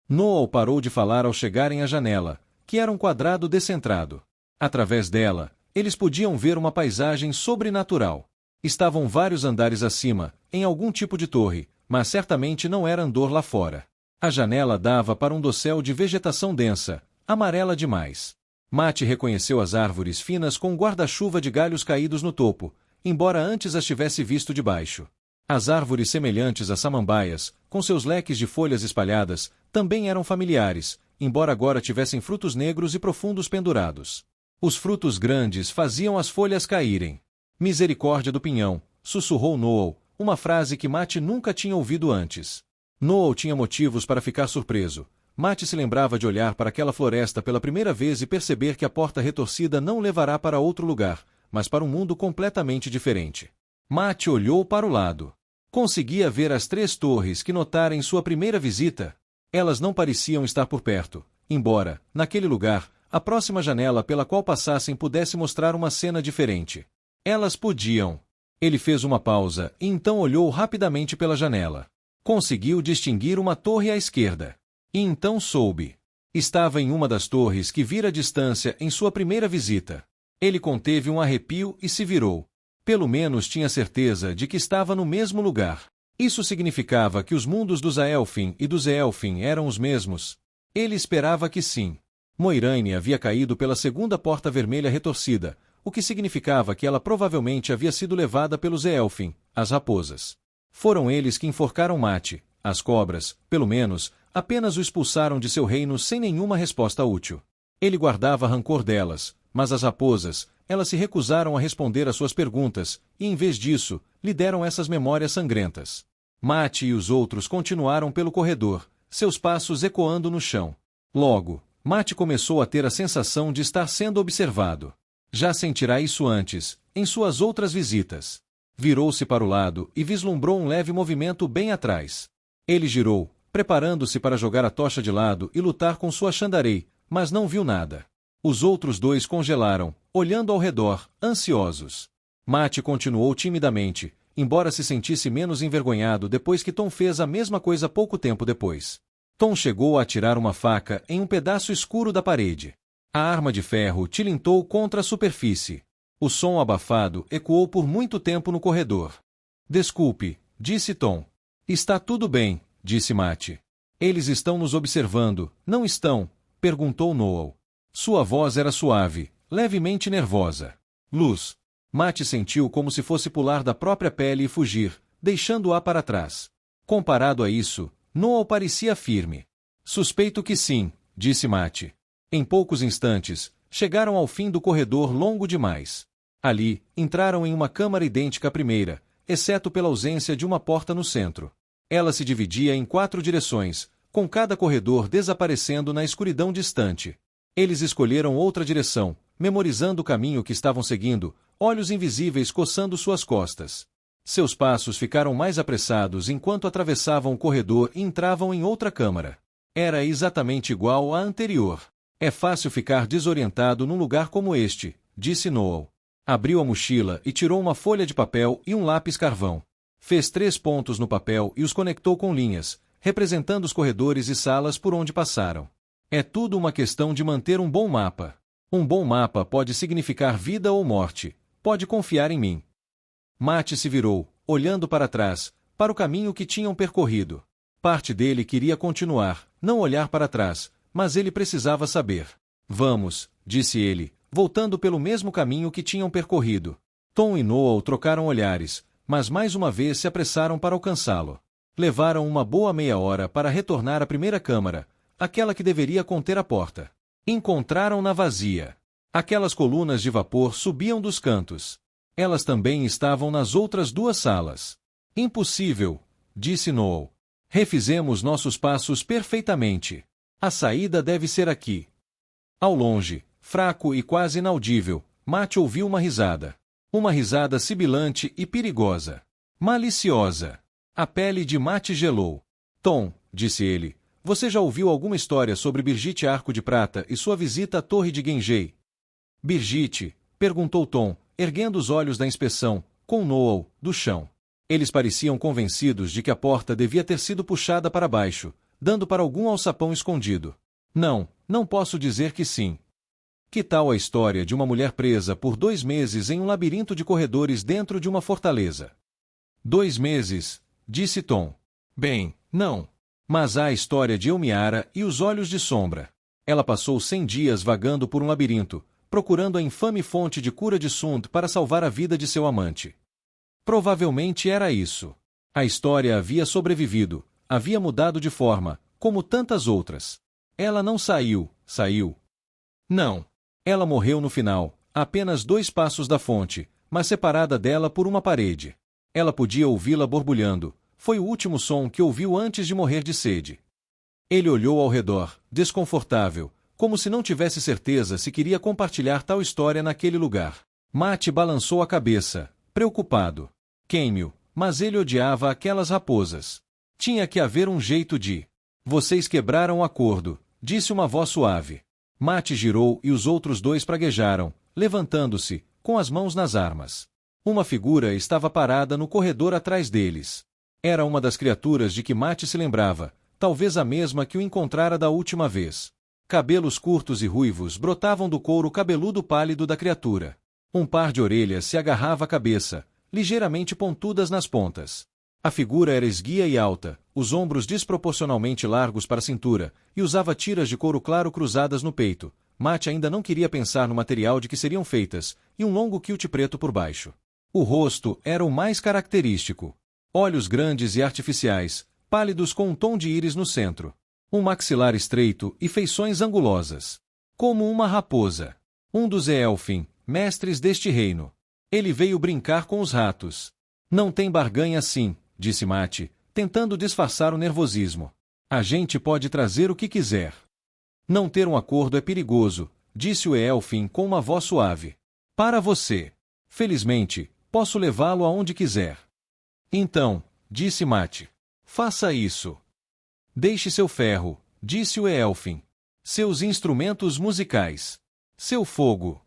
Noel parou de falar ao chegarem à janela, que era um quadrado descentrado. Através dela, eles podiam ver uma paisagem sobrenatural. Estavam vários andares acima, em algum tipo de torre, mas certamente não era andor lá fora. A janela dava para um dossel de vegetação densa, amarela demais. Matt reconheceu as árvores finas com um guarda-chuva de galhos caídos no topo, embora antes as tivesse visto de baixo. As árvores semelhantes a samambaias, com seus leques de folhas espalhadas, também eram familiares, embora agora tivessem frutos negros e profundos pendurados. Os frutos grandes faziam as folhas caírem. Misericórdia do pinhão, sussurrou Noel, uma frase que Matt nunca tinha ouvido antes. Noel tinha motivos para ficar surpreso. Matt se lembrava de olhar para aquela floresta pela primeira vez e perceber que a porta retorcida não levará para outro lugar, mas para um mundo completamente diferente. Matt olhou para o lado. Conseguia ver as 3 torres que notara em sua primeira visita. Elas não pareciam estar por perto, embora, naquele lugar, a próxima janela pela qual passassem pudesse mostrar uma cena diferente. Elas podiam. Ele fez uma pausa e então olhou rapidamente pela janela. Conseguiu distinguir uma torre à esquerda. E então soube. Estava em uma das torres que vira à distância em sua primeira visita. Ele conteve um arrepio e se virou. Pelo menos tinha certeza de que estava no mesmo lugar. Isso significava que os mundos dos Aelfin e dos Eelfin eram os mesmos? Ele esperava que sim. Moiraine havia caído pela segunda porta vermelha retorcida, o que significava que ela provavelmente havia sido levada pelos Eelfin, as raposas. Foram eles que enforcaram Matt. As cobras, pelo menos, apenas o expulsaram de seu reino sem nenhuma resposta útil. Ele guardava rancor delas, mas as raposas, elas se recusaram a responder às suas perguntas, e em vez disso, lhe deram essas memórias sangrentas. Matt e os outros continuaram pelo corredor, seus passos ecoando no chão. Logo, Matt começou a ter a sensação de estar sendo observado. Já sentirá isso antes, em suas outras visitas. Virou-se para o lado e vislumbrou um leve movimento bem atrás. Ele girou, preparando-se para jogar a tocha de lado e lutar com sua Shandarei, mas não viu nada. Os outros dois congelaram, olhando ao redor, ansiosos. Matt continuou timidamente, embora se sentisse menos envergonhado depois que Tom fez a mesma coisa pouco tempo depois. Tom chegou a atirar uma faca em um pedaço escuro da parede. A arma de ferro tilintou contra a superfície. O som abafado ecoou por muito tempo no corredor. Desculpe, disse Tom. Está tudo bem, disse Matt. Eles estão nos observando, não estão? Perguntou Noel. Sua voz era suave, levemente nervosa. Luz. Matt sentiu como se fosse pular da própria pele e fugir, deixando-a para trás. Comparado a isso, Noel parecia firme. Suspeito que sim, disse Matt. Em poucos instantes, chegaram ao fim do corredor longo demais. Ali, entraram em uma câmara idêntica à primeira, exceto pela ausência de uma porta no centro. Ela se dividia em 4 direções, com cada corredor desaparecendo na escuridão distante. Eles escolheram outra direção, memorizando o caminho que estavam seguindo, olhos invisíveis coçando suas costas. Seus passos ficaram mais apressados enquanto atravessavam o corredor e entravam em outra câmara. Era exatamente igual à anterior. É fácil ficar desorientado num lugar como este, disse Noel. Abriu a mochila e tirou uma folha de papel e um lápis carvão. Fez 3 pontos no papel e os conectou com linhas, representando os corredores e salas por onde passaram. É tudo uma questão de manter um bom mapa. Um bom mapa pode significar vida ou morte. Pode confiar em mim. Matt se virou, olhando para trás, para o caminho que tinham percorrido. Parte dele queria continuar, não olhar para trás, mas ele precisava saber. Vamos, disse ele, voltando pelo mesmo caminho que tinham percorrido. Tom e Noel trocaram olhares, mas mais uma vez se apressaram para alcançá-lo. Levaram uma boa meia hora para retornar à primeira câmara, aquela que deveria conter a porta. Encontraram-na vazia. Aquelas colunas de vapor subiam dos cantos. Elas também estavam nas outras 2 salas. Impossível, disse Noel. Refizemos nossos passos perfeitamente. A saída deve ser aqui. Ao longe, fraco e quase inaudível, Matt ouviu uma risada. Uma risada sibilante e perigosa. Maliciosa. A pele de Matt gelou. Tom, disse ele, você já ouviu alguma história sobre Birgitte Arco de Prata e sua visita à Torre de Genjei? Birgitte, perguntou Tom, erguendo os olhos da inspeção, com Noel, do chão. Eles pareciam convencidos de que a porta devia ter sido puxada para baixo, dando para algum alçapão escondido. Não posso dizer que sim. Que tal a história de uma mulher presa por 2 meses em um labirinto de corredores dentro de uma fortaleza? 2 meses, disse Tom. Bem, não. Mas há a história de Elmiara e os Olhos de Sombra. Ela passou 100 dias vagando por um labirinto, procurando a infame fonte de cura de Sund para salvar a vida de seu amante. Provavelmente era isso. A história havia sobrevivido, havia mudado de forma, como tantas outras. Ela não saiu. Não. Ela morreu no final, a apenas 2 passos da fonte, mas separada dela por uma parede. Ela podia ouvi-la borbulhando. Foi o último som que ouviu antes de morrer de sede. Ele olhou ao redor, desconfortável, como se não tivesse certeza se queria compartilhar tal história naquele lugar. Matt balançou a cabeça, preocupado. Queime-o, mas ele odiava aquelas raposas. Tinha que haver um jeito de... Vocês quebraram o acordo, disse uma voz suave. Matt girou e os outros 2 praguejaram, levantando-se, com as mãos nas armas. Uma figura estava parada no corredor atrás deles. Era uma das criaturas de que Matt se lembrava, talvez a mesma que o encontrara da última vez. Cabelos curtos e ruivos brotavam do couro cabeludo pálido da criatura. Um par de orelhas se agarrava à cabeça, ligeiramente pontudas nas pontas. A figura era esguia e alta, os ombros desproporcionalmente largos para a cintura, e usava tiras de couro claro cruzadas no peito. Matt ainda não queria pensar no material de que seriam feitas, e um longo kilt preto por baixo. O rosto era o mais característico. Olhos grandes e artificiais, pálidos com um tom de íris no centro. Um maxilar estreito e feições angulosas. Como uma raposa. Um dos Eelfin, mestres deste reino. Ele veio brincar com os ratos. Não tem barganha assim, disse Mate, tentando disfarçar o nervosismo. A gente pode trazer o que quiser. Não ter um acordo é perigoso, disse o Elfin com uma voz suave. Para você. Felizmente, posso levá-lo aonde quiser. Então, disse Mate. Faça isso. Deixe seu ferro, disse o Elfin. Seus instrumentos musicais. Seu fogo.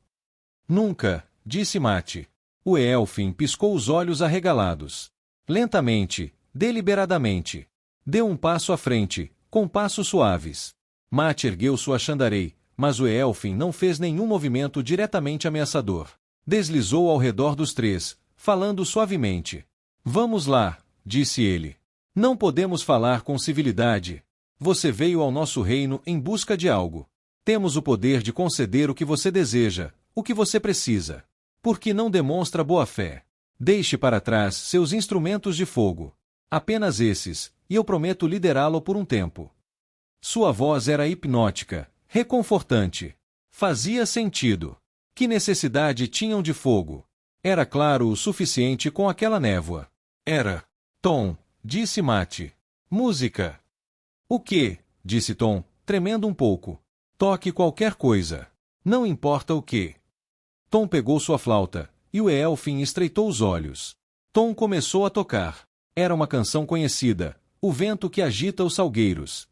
Nunca, disse Mate. O Elfin piscou os olhos arregalados. Lentamente, deliberadamente. Deu um passo à frente, com passos suaves. Mate ergueu sua Shandarei, mas o Elfin não fez nenhum movimento diretamente ameaçador. Deslizou ao redor dos três, falando suavemente. Vamos lá, disse ele. Não podemos falar com civilidade. Você veio ao nosso reino em busca de algo. Temos o poder de conceder o que você deseja, o que você precisa. Por que não demonstra boa-fé? Deixe para trás seus instrumentos de fogo. Apenas esses, e eu prometo liderá-lo por um tempo. Sua voz era hipnótica, reconfortante. Fazia sentido. Que necessidade tinham de fogo? Era claro o suficiente com aquela névoa. Era. Tom, disse Mate. Música. O quê? Disse Tom, tremendo um pouco. Toque qualquer coisa. Não importa o que. Tom pegou sua flauta, e o Elfin estreitou os olhos. Tom começou a tocar. Era uma canção conhecida, O Vento que Agita os Salgueiros.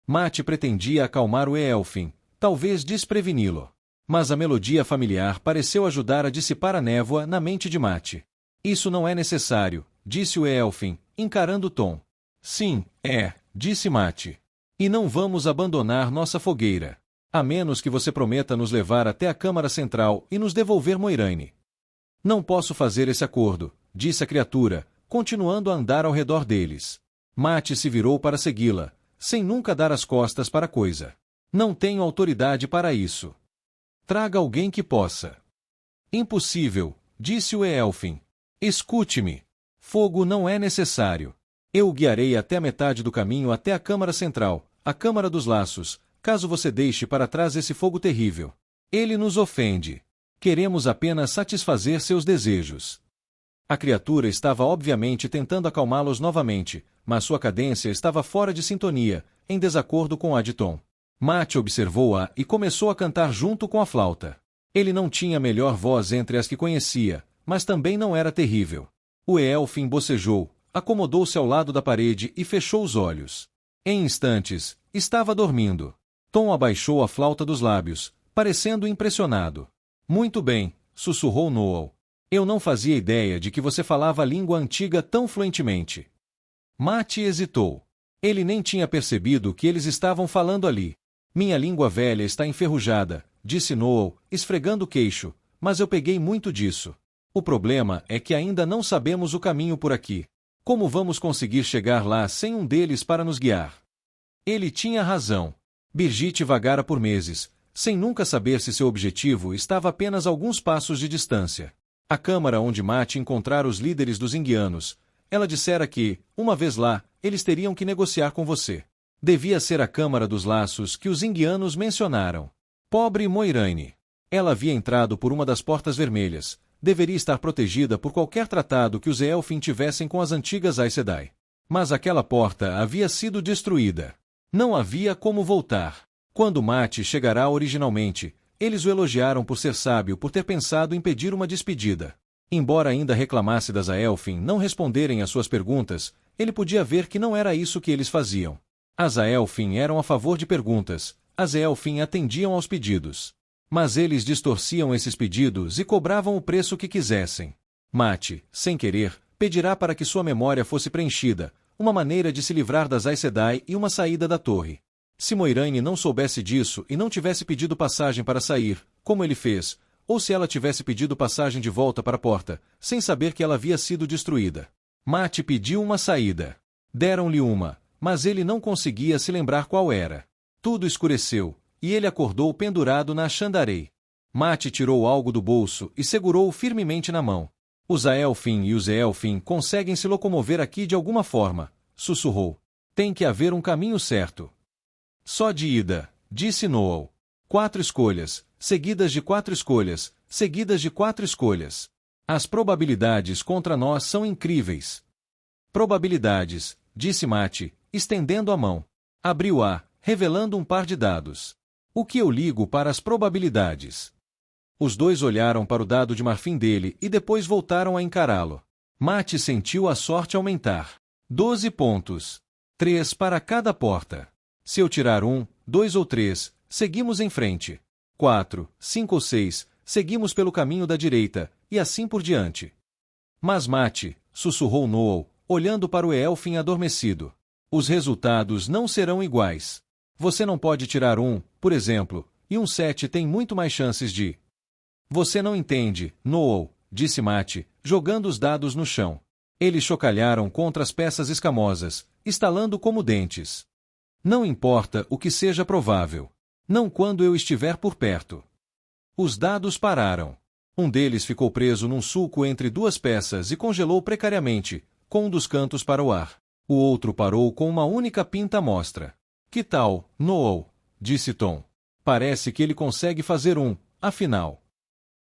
Mate pretendia acalmar o Elfin, talvez despreveni-lo. Mas a melodia familiar pareceu ajudar a dissipar a névoa na mente de Mate. Isso não é necessário, disse o Elfin, encarando Tom. Sim, é, disse Mate. E não vamos abandonar nossa fogueira. A menos que você prometa nos levar até a Câmara Central e nos devolver Moiraine. Não posso fazer esse acordo, disse a criatura, continuando a andar ao redor deles. Mate se virou para segui-la, sem nunca dar as costas para a coisa. Não tenho autoridade para isso. Traga alguém que possa. Impossível, disse o Elfin. Escute-me. Fogo não é necessário. Eu o guiarei até a metade do caminho até a Câmara Central, a Câmara dos Laços, caso você deixe para trás esse fogo terrível. Ele nos ofende. Queremos apenas satisfazer seus desejos. A criatura estava obviamente tentando acalmá-los novamente, mas sua cadência estava fora de sintonia, em desacordo com a de Tom. Mate observou-a e começou a cantar junto com a flauta. Ele não tinha a melhor voz entre as que conhecia, mas também não era terrível. O Elfin bocejou, acomodou-se ao lado da parede e fechou os olhos. Em instantes, estava dormindo. Tom abaixou a flauta dos lábios, parecendo impressionado. Muito bem, sussurrou Noel. Eu não fazia ideia de que você falava a língua antiga tão fluentemente. Mate hesitou. Ele nem tinha percebido que eles estavam falando ali. Minha língua velha está enferrujada, disse Noel, esfregando o queixo, mas eu peguei muito disso. O problema é que ainda não sabemos o caminho por aqui. Como vamos conseguir chegar lá sem um deles para nos guiar? Ele tinha razão. Birgitte vagara por meses, sem nunca saber se seu objetivo estava apenas a alguns passos de distância. A câmara onde Mate encontrara os líderes dos Indianos, ela dissera que, uma vez lá, eles teriam que negociar com você. Devia ser a Câmara dos Laços que os Indianos mencionaram. Pobre Moiraine. Ela havia entrado por uma das portas vermelhas. Deveria estar protegida por qualquer tratado que os Elfin tivessem com as antigas Aes Sedai. Mas aquela porta havia sido destruída. Não havia como voltar. Quando Mate chegará originalmente, eles o elogiaram por ser sábio por ter pensado em pedir uma despedida. Embora ainda reclamasse das Aelfin não responderem às suas perguntas, ele podia ver que não era isso que eles faziam. As Aelfin eram a favor de perguntas, as Elfin atendiam aos pedidos. Mas eles distorciam esses pedidos e cobravam o preço que quisessem. Mate, sem querer, pedirá para que sua memória fosse preenchida, uma maneira de se livrar das Aes Sedai e uma saída da torre. Se Moiraine não soubesse disso e não tivesse pedido passagem para sair, como ele fez, ou se ela tivesse pedido passagem de volta para a porta, sem saber que ela havia sido destruída. Mate pediu uma saída. Deram-lhe uma, mas ele não conseguia se lembrar qual era. Tudo escureceu, e ele acordou pendurado na Shandarei. Mate tirou algo do bolso e segurou-o firmemente na mão. Os Aelfin e os Elfin conseguem se locomover aqui de alguma forma, sussurrou. Tem que haver um caminho certo. Só de ida, disse Noel. 4 escolhas, seguidas de 4 escolhas, seguidas de 4 escolhas. As probabilidades contra nós são incríveis. Probabilidades, disse Mate, estendendo a mão. Abriu-a, revelando um par de dados. O que eu ligo para as probabilidades? Os dois olharam para o dado de marfim dele e depois voltaram a encará-lo. Mate sentiu a sorte aumentar. 12 pontos. 3 para cada porta. Se eu tirar 1, 2 ou 3, seguimos em frente. 4, 5 ou 6, seguimos pelo caminho da direita, e assim por diante. Mas Mate, sussurrou Noel, olhando para o Elfin adormecido. Os resultados não serão iguais. Você não pode tirar 1, por exemplo, e um 7 tem muito mais chances de... Você não entende, Noel, disse Mate, jogando os dados no chão. Eles chocalharam contra as peças escamosas, estalando como dentes. Não importa o que seja provável. Não quando eu estiver por perto. Os dados pararam. Um deles ficou preso num sulco entre duas peças e congelou precariamente, com um dos cantos para o ar. O outro parou com uma única pinta à mostra. Que tal, Noel? Disse Tom. Parece que ele consegue fazer um, afinal.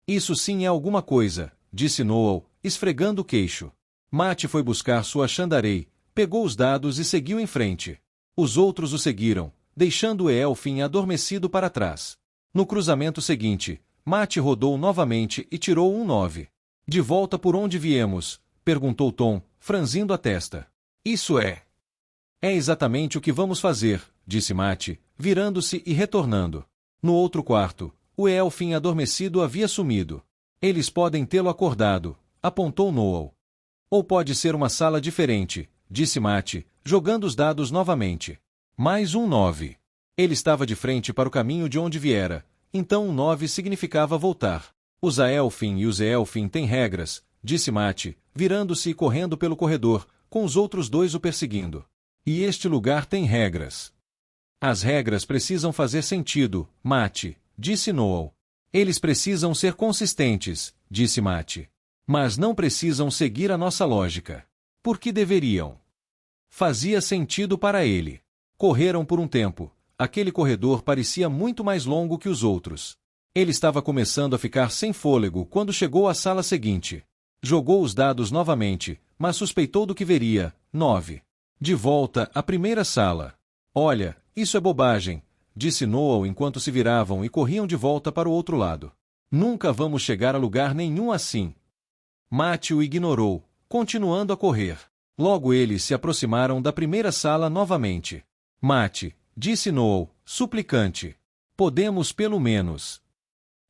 Isso sim é alguma coisa, disse Noel, esfregando o queixo. Mate foi buscar sua Shandarei, pegou os dados e seguiu em frente. Os outros o seguiram, deixando o Elfin adormecido para trás. No cruzamento seguinte, Mate rodou novamente e tirou um 9. De volta por onde viemos? Perguntou Tom, franzindo a testa. Isso é. É exatamente o que vamos fazer, disse Mate, virando-se e retornando. No outro quarto, o Elfin adormecido havia sumido. Eles podem tê-lo acordado, apontou Noel. Ou pode ser uma sala diferente, disse Mate, jogando os dados novamente. Mais um 9. Ele estava de frente para o caminho de onde viera, então um 9 significava voltar. Os Aelfin e os Elfin têm regras, disse Mate, virando-se e correndo pelo corredor, com os outros dois o perseguindo. E este lugar tem regras. As regras precisam fazer sentido, Mate, disse Noel. Eles precisam ser consistentes, disse Mate. Mas não precisam seguir a nossa lógica. Por que deveriam? Fazia sentido para ele. Correram por um tempo. Aquele corredor parecia muito mais longo que os outros. Ele estava começando a ficar sem fôlego quando chegou à sala seguinte. Jogou os dados novamente, mas suspeitou do que veria. 9. De volta à primeira sala. Olha, isso é bobagem, disse Noel enquanto se viravam e corriam de volta para o outro lado. Nunca vamos chegar a lugar nenhum assim. Mate o ignorou, continuando a correr. Logo eles se aproximaram da primeira sala novamente. Mate, disse Noel, suplicante. Podemos pelo menos.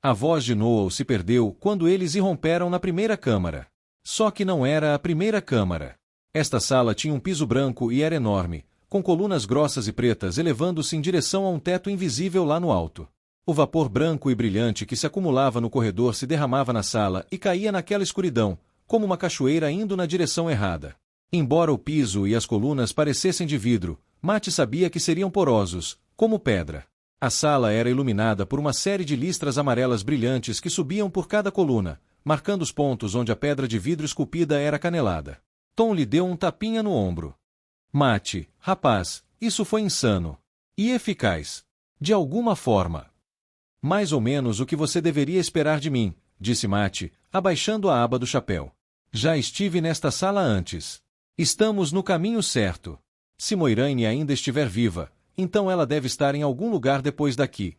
A voz de Noel se perdeu quando eles irromperam na primeira câmara. Só que não era a primeira câmara. Esta sala tinha um piso branco e era enorme, com colunas grossas e pretas elevando-se em direção a um teto invisível lá no alto. O vapor branco e brilhante que se acumulava no corredor se derramava na sala e caía naquela escuridão, como uma cachoeira indo na direção errada. Embora o piso e as colunas parecessem de vidro, Mate sabia que seriam porosos, como pedra. A sala era iluminada por uma série de listras amarelas brilhantes que subiam por cada coluna, marcando os pontos onde a pedra de vidro esculpida era canelada. Tom lhe deu um tapinha no ombro. Mate, rapaz, isso foi insano. E eficaz. De alguma forma. Mais ou menos o que você deveria esperar de mim, disse Mate, abaixando a aba do chapéu. Já estive nesta sala antes. Estamos no caminho certo. Se Moiraine ainda estiver viva, então ela deve estar em algum lugar depois daqui.